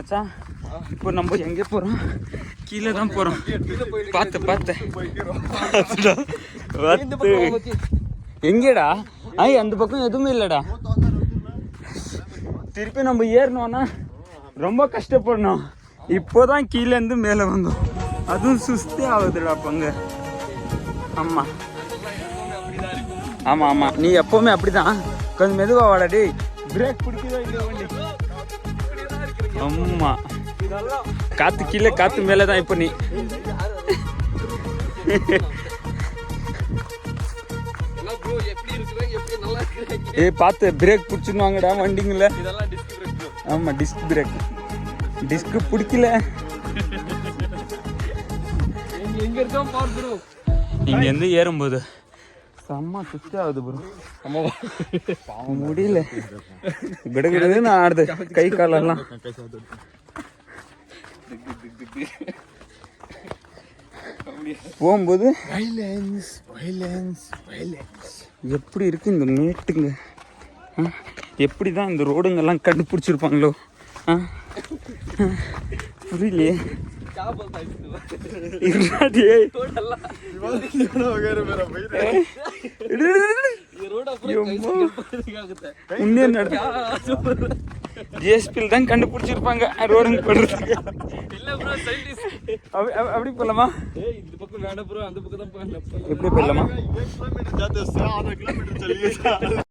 மச்சான். இப்போ நம்ம எங்கே போகிறோம்? கீழே தான் போகிறோம். பார்த்து எங்கேடா? அந்த பக்கம் எதுவுமே இல்லைடா. திருப்பி நம்ம ஏறணும்னா ரொம்ப கஷ்டப்படணும். இப்போதான் கீழேருந்து மேலே வந்தோம். அதுவும் சுஸ்தே ஆகுதுடா பங்க. ஆமாம் ஆமாம் ஆமாம், நீ எப்போவுமே அப்படிதான். கொஞ்சம் மெதுவாக வாடாடி. பிரேக் பிடிக்குதோ இல்லை வண்டி? ஆமாம், காற்று கீழே காற்று மேலே தான். இப்போ நீ பார்த்து பிரேக் பிடிச்சிடுவாங்கடா வண்டிங்கள. ஆமாம், டிஸ்க் பிரேக். டிஸ்க்கு பிடிக்கல. இங்கேருந்து ஏறும்போது செம்ம சுத்தி ஆகுது ப்ரோ. முடியல கிடக்குறது. நான் ஆடுது கை காலெல்லாம். போகும்போது எப்படி இருக்கு இந்த மேட்டுங்க? எப்படி தான் இந்த ரோடுங்கெல்லாம் கண்டுபிடிச்சிருப்பாங்களோ? புரியலையே. ஜிஎஸ்பியில் தான் கண்டுபிடிச்சிருப்பாங்க ரோடுங்க போடுறதுக்கு. அப்படி போலாமா? எப்படி போயிடலாமா?